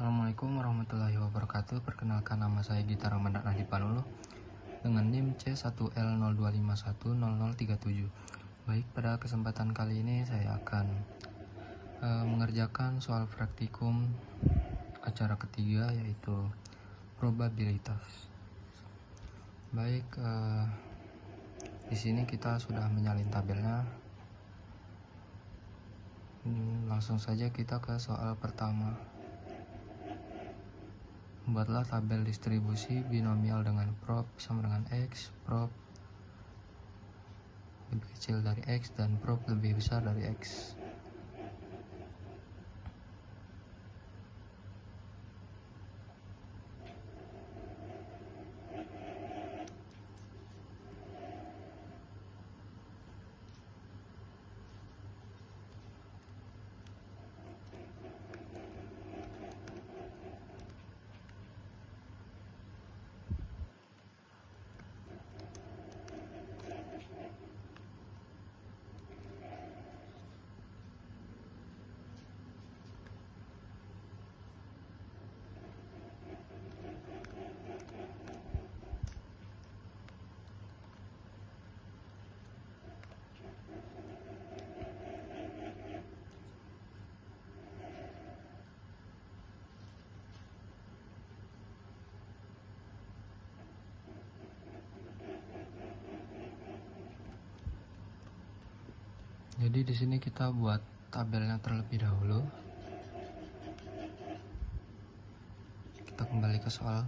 Assalamualaikum warahmatullahi wabarakatuh. Perkenalkan, nama saya Gita Ramadan Adi Panuluh dengan NIM C1L02510037. Baik, pada kesempatan kali ini saya akan mengerjakan soal praktikum acara ketiga, yaitu probabilitas. Baik, di sini kita sudah menyalin tabelnya. Langsung saja kita ke soal pertama. Buatlah tabel distribusi binomial dengan prop sama dengan X, prop lebih kecil dari X, dan prop lebih besar dari X. Jadi di sini kita buat tabelnya terlebih dahulu. Kita kembali ke soal.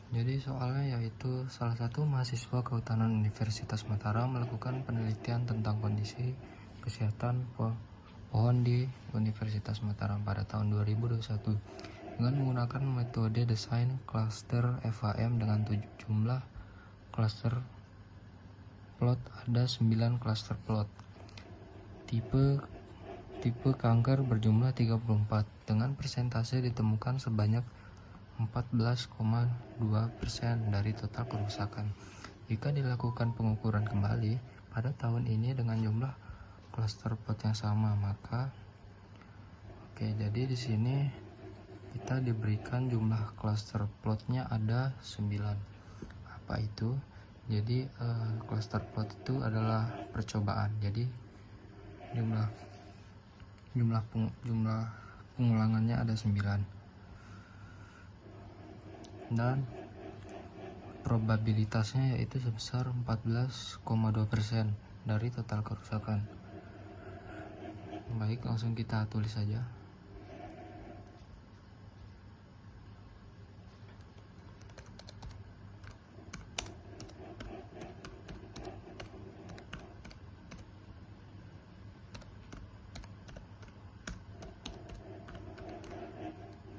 Jadi soalnya yaitu salah satu mahasiswa Kehutanan Universitas Mataram melakukan penelitian tentang kondisi kesehatan pohon di Universitas Mataram pada tahun 2021 dengan menggunakan metode desain klaster FHM dengan jumlah klaster plot. Ada 9 klaster plot. Tipe kanker berjumlah 34 dengan persentase ditemukan sebanyak 14,2% dari total kerusakan. Jika dilakukan pengukuran kembali pada tahun ini dengan jumlah klaster plot yang sama, maka jadi di sini kita diberikan jumlah klaster plotnya ada 9. Apa itu? Jadi cluster plot itu adalah percobaan. Jadi jumlah pengulangannya ada 9 dan probabilitasnya yaitu sebesar 14,2% dari total kerusakan. Baik, langsung kita tulis saja.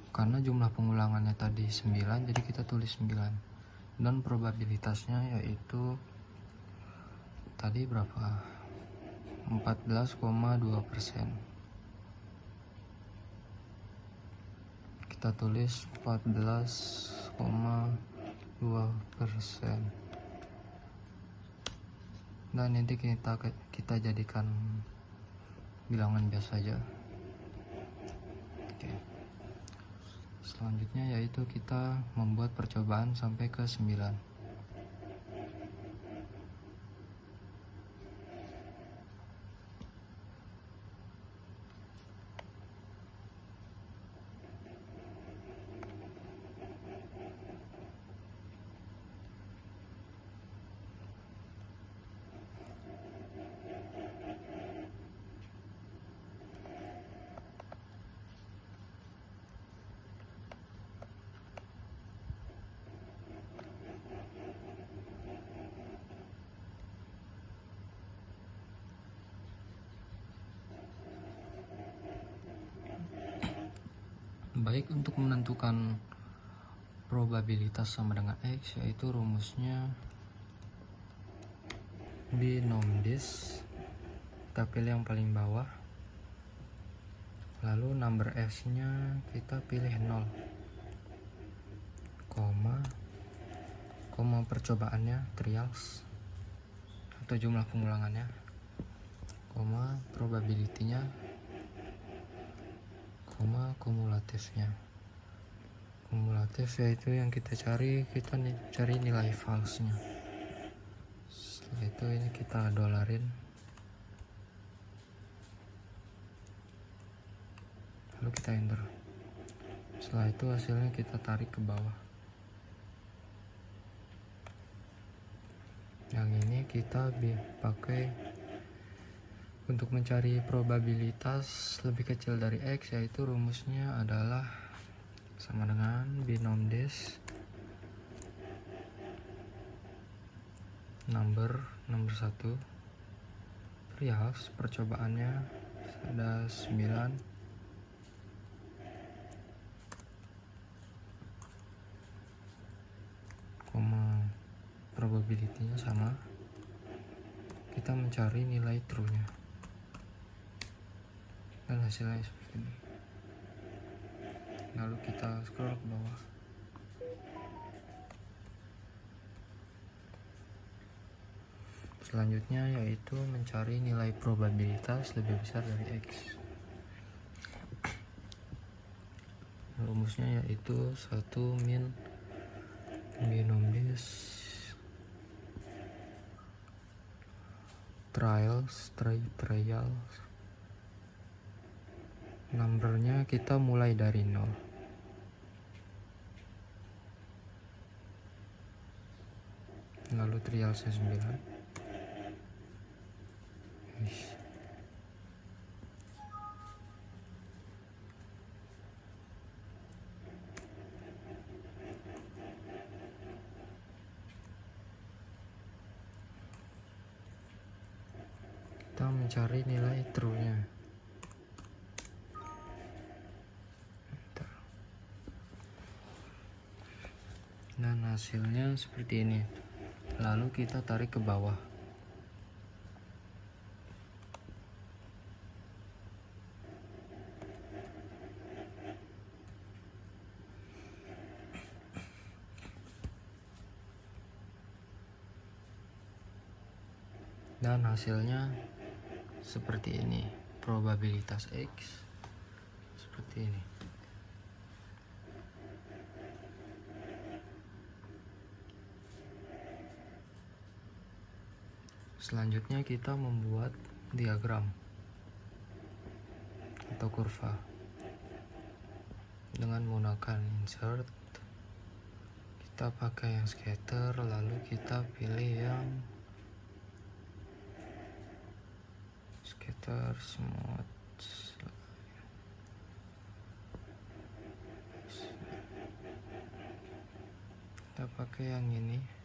Karena jumlah pengulangannya tadi 9, jadi kita tulis 9. Dan probabilitasnya yaitu tadi berapa? 14,2%. Kita tulis 14,2%. Dan nanti kita jadikan bilangan biasa saja. Oke. Selanjutnya yaitu kita membuat percobaan sampai ke 9. Baik, untuk menentukan probabilitas sama dengan X, yaitu rumusnya binom dis. Kita pilih yang paling bawah, lalu number S nya kita pilih 0, koma percobaannya trials atau jumlah pengulangannya, koma probability-nya, koma kumulatifnya. Kumulatif yaitu yang kita cari nilai false-nya. Setelah itu ini kita dolarin, lalu kita enter. Setelah itu hasilnya kita tarik ke bawah. Yang ini kita pakai untuk mencari probabilitas lebih kecil dari X, yaitu rumusnya adalah sama dengan binom des nomor 1 trials. Percobaannya ada 9, probability-nya sama. Kita mencari nilai true-nya dan hasilnya seperti ini. Lalu kita scroll ke bawah. Selanjutnya yaitu mencari nilai probabilitas lebih besar dari X. Rumusnya yaitu 1 min binom des trials. Numbernya kita mulai dari 0. Lalu trialsnya 9. Kita mencari nilai true-nya. Dan hasilnya seperti ini. Lalu kita tarik ke bawah. Dan hasilnya seperti ini. Probabilitas X seperti ini. Selanjutnya kita membuat diagram atau kurva dengan menggunakan insert. Kita pakai yang scatter, lalu kita pilih yang scatter smooth. Kita pakai yang ini.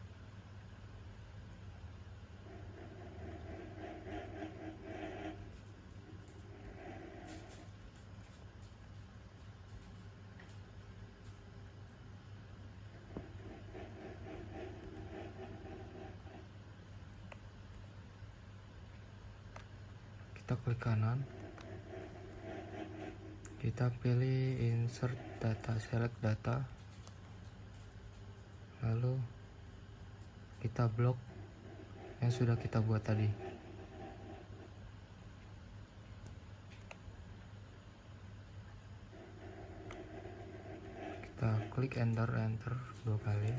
Kita klik kanan, kita pilih insert data, select data, lalu kita blok yang sudah kita buat tadi. Kita klik enter 2 kali,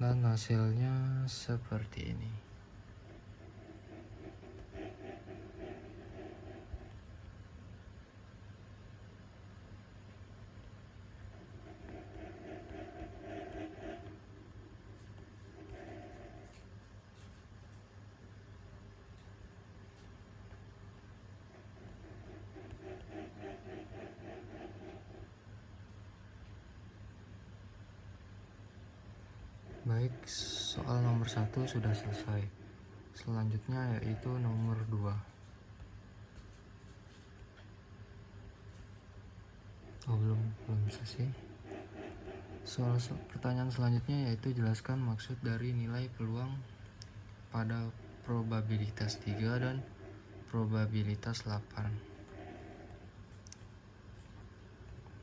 dan hasilnya seperti ini. Baik, soal nomor 1 sudah selesai. Selanjutnya yaitu nomor 2. Belum selesai. Pertanyaan selanjutnya yaitu jelaskan maksud dari nilai peluang pada probabilitas 3 dan probabilitas 8.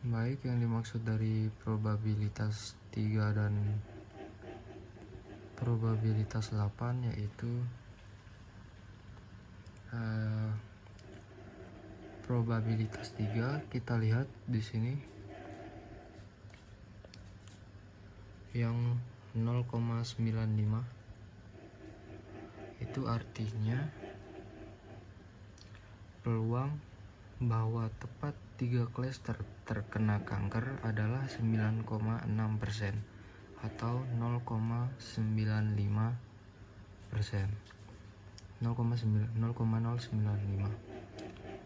Baik, yang dimaksud dari probabilitas 3 dan probabilitas 8 yaitu probabilitas 3 kita lihat di sini yang 0,95, itu artinya peluang bahwa tepat 3 klaster terkena kanker adalah 9,6% atau 0,95%, 0,095.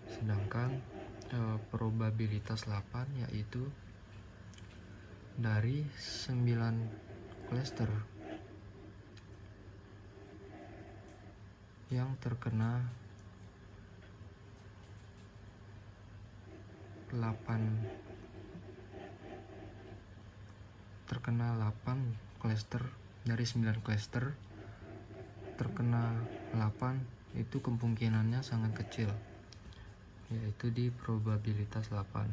Sedangkan probabilitas 8 yaitu dari 9 klaster yang terkena 8 klaster, dari 9 klaster terkena 8, itu kemungkinannya sangat kecil, yaitu di probabilitas 8.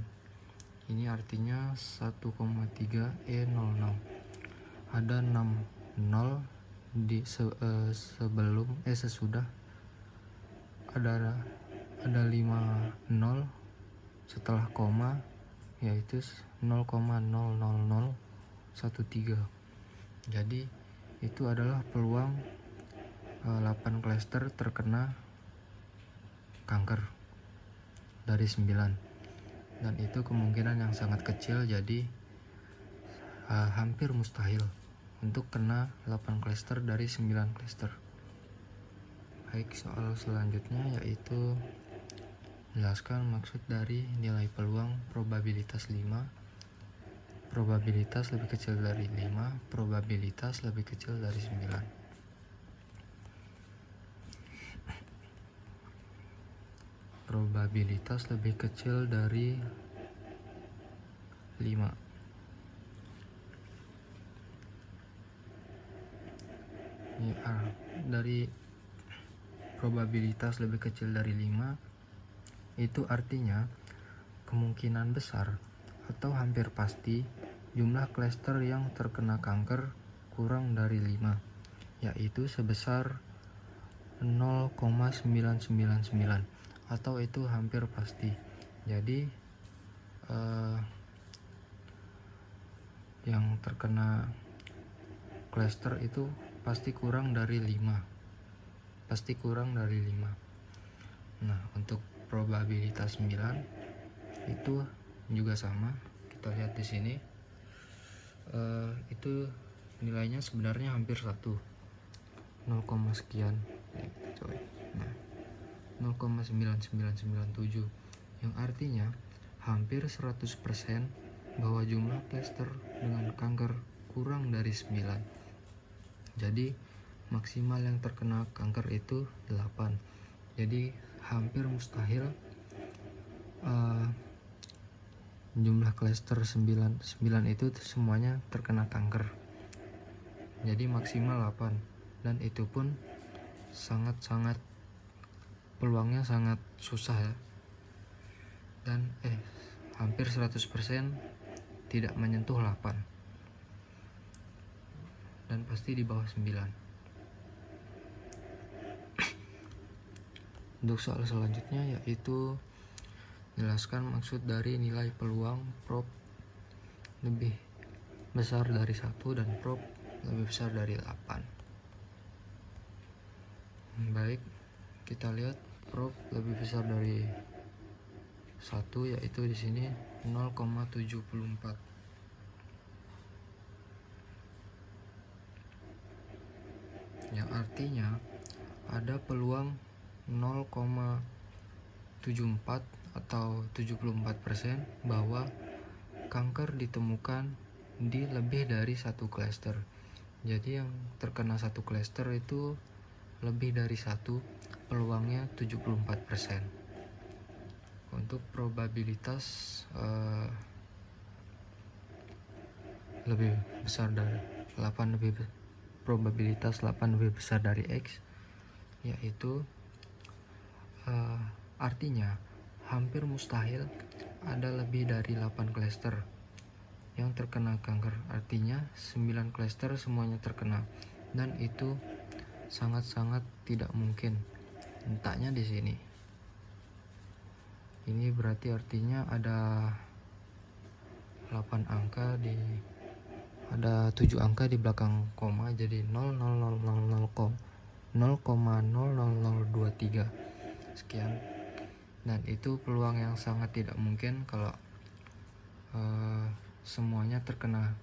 Ini artinya 1,3 E06. Ada 6 0 di sebelum sesudah, ada 5 0 setelah koma, yaitu 0,00013. Jadi itu adalah peluang 8 klaster terkena kanker dari 9, dan itu kemungkinan yang sangat kecil, jadi hampir mustahil untuk kena 8 klaster dari 9 klaster. Baik, soal selanjutnya yaitu jelaskan maksud dari nilai peluang probabilitas 5, probabilitas lebih kecil dari 5, probabilitas lebih kecil dari 9. Probabilitas lebih kecil dari 5. Dari probabilitas lebih kecil dari 5 itu artinya kemungkinan besar atau hampir pasti jumlah klaster yang terkena kanker kurang dari 5, yaitu sebesar 0,999, atau itu hampir pasti. Jadi yang terkena klaster itu pasti kurang dari 5, pasti kurang dari 5. Nah, untuk probabilitas 9 itu juga sama, kita lihat di sini itu nilainya sebenarnya hampir 1, 0, sekian ya, coy. Nah, 0,9997, yang artinya hampir 100% bahwa jumlah klaster dengan kanker kurang dari 9. Jadi maksimal yang terkena kanker itu 8. Jadi hampir mustahil jumlah klaster 9 itu semuanya terkena kanker. Jadi maksimal 8, dan itu pun sangat peluangnya sangat susah ya. Dan hampir 100% tidak menyentuh 8, dan pasti di bawah 9. Untuk soal selanjutnya yaitu jelaskan maksud dari nilai peluang prob lebih besar dari 1 dan prob lebih besar dari 8. Baik, kita lihat prob lebih besar dari 1 yaitu di sini 0,74. Yang artinya ada peluang 0,74 atau 74% bahwa kanker ditemukan di lebih dari 1 klaster. Jadi yang terkena 1 klaster itu lebih dari 1, peluangnya 74%. Untuk probabilitas lebih besar dari 8, probabilitas 8 lebih besar dari X, yaitu artinya hampir mustahil ada lebih dari 8 klaster yang terkena kanker. Artinya 9 klaster semuanya terkena, dan itu sangat tidak mungkin. Letaknya di sini. Ini berarti artinya ada 8 angka di ada 7 angka di belakang koma, jadi 0,000023 sekian. Dan itu peluang yang sangat tidak mungkin kalau semuanya terkena,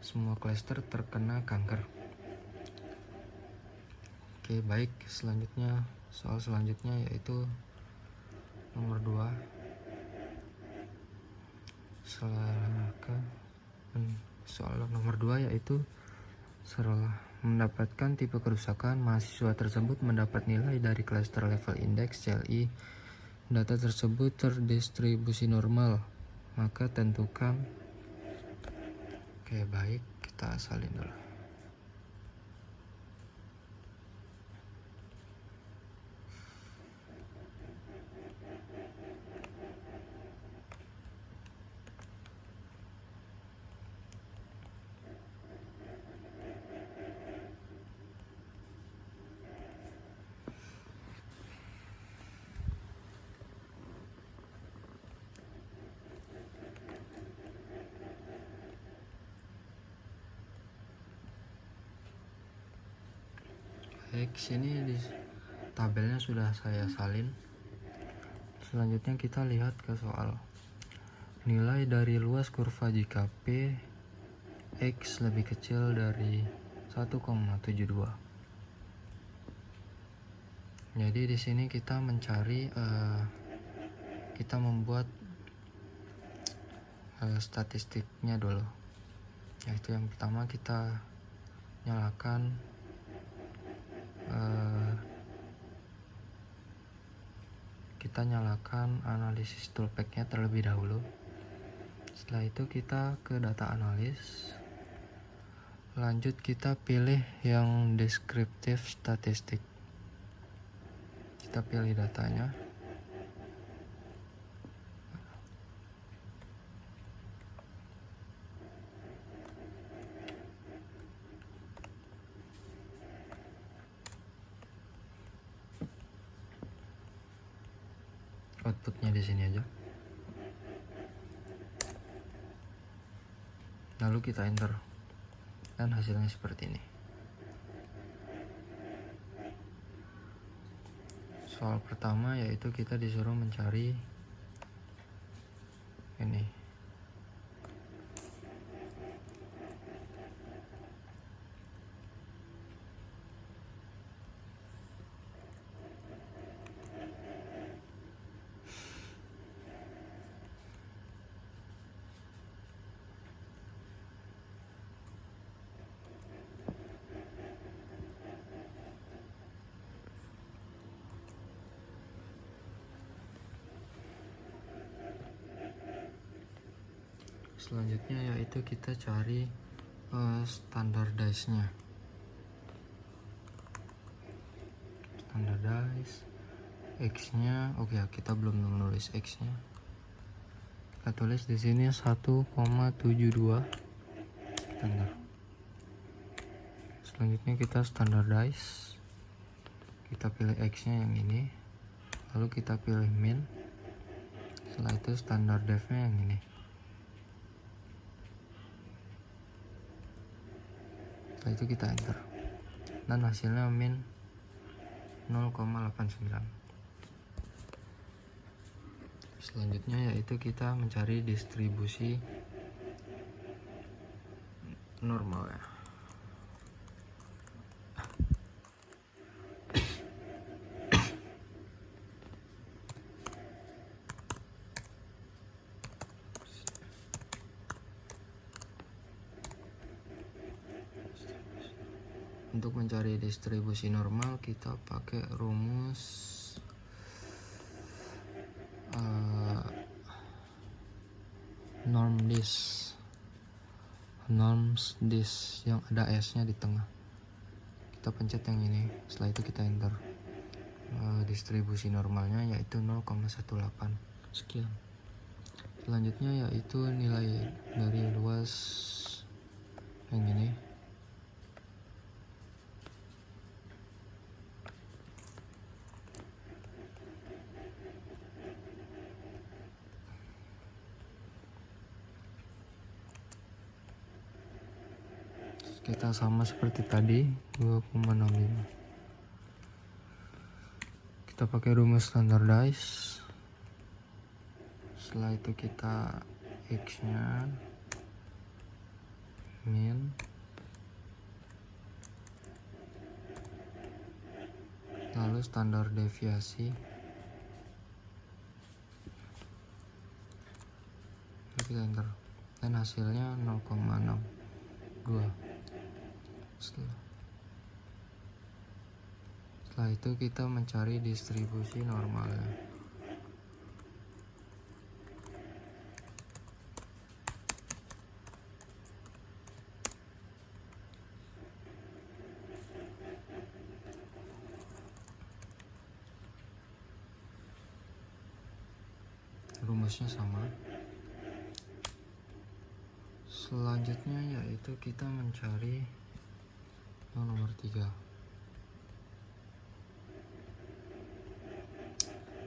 semua klaster terkena kanker. Oke, baik, selanjutnya soal selanjutnya yaitu nomor 2. Soal nomor 2 yaitu setelah mendapatkan tipe kerusakan, mahasiswa tersebut mendapat nilai dari cluster level index CLI. Data tersebut terdistribusi normal, maka tentukan. Oke, baik, kita salin dulu. Baik, sini di tabelnya sudah saya salin. Selanjutnya kita lihat ke soal nilai dari luas kurva jika P X lebih kecil dari 1,72. Jadi di sini kita mencari kita membuat statistiknya dulu. Yaitu yang pertama kita nyalakan analisis toolpack-nya terlebih dahulu. Setelah itu kita ke data analis. Lanjut kita pilih yang deskriptif statistik. Kita pilih datanya. Outputnya di sini aja. Lalu kita enter dan hasilnya seperti ini. Soal pertama yaitu kita disuruh mencari ini. Selanjutnya yaitu kita cari standardize-nya. Standardize X-nya, oke, kita belum menulis X-nya. Kita tulis di sini 1,72. Standar. Selanjutnya kita standardize. Kita pilih X-nya yang ini. Lalu kita pilih min. Setelah itu standar def-nya yang ini. Setelah itu kita enter dan hasilnya min 0,89. Selanjutnya yaitu kita mencari distribusi normalnya. Untuk mencari distribusi normal kita pakai rumus norms dis yang ada S nya di tengah. Kita pencet yang ini, setelah itu kita enter. Distribusi normalnya yaitu 0,18 sekian. Selanjutnya yaitu nilai dari luas yang ini. kita sama seperti tadi 2,65. Kita pakai rumus standardize. Setelah itu kita X nya min lalu standar deviasi, lalu kita enter dan hasilnya 0,62. Setelah itu kita mencari distribusi normalnya. Rumusnya sama. Selanjutnya yaitu kita mencari yang nomor 3.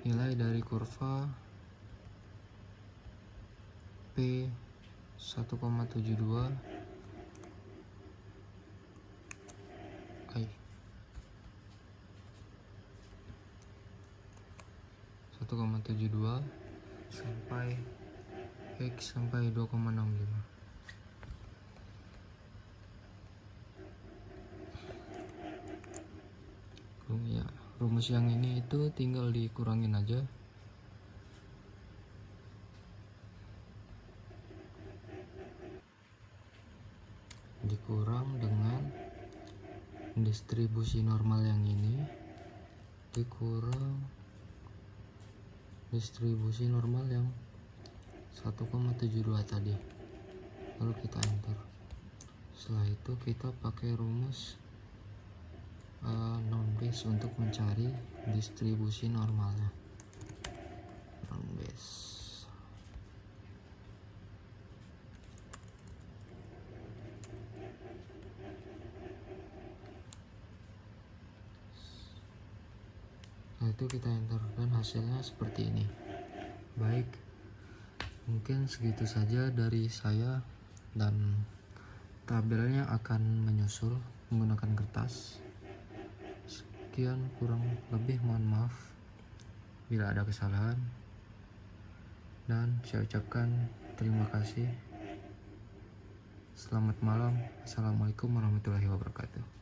Nilai dari kurva P 1,72 sampai X sampai 2,65. Rumus yang ini itu tinggal dikurangin aja. Dikurang dengan distribusi normal yang ini dikurang distribusi normal yang 1,72 tadi, lalu kita enter. Setelah itu kita pakai rumus non base untuk mencari distribusi normalnya. Non base nah itu kita enter dan hasilnya seperti ini. Baik, mungkin segitu saja dari saya, dan tabelnya akan menyusul menggunakan kertas. Sekian, kurang lebih mohon maaf bila ada kesalahan, dan saya ucapkan terima kasih. Selamat malam. Assalamualaikum warahmatullahi wabarakatuh.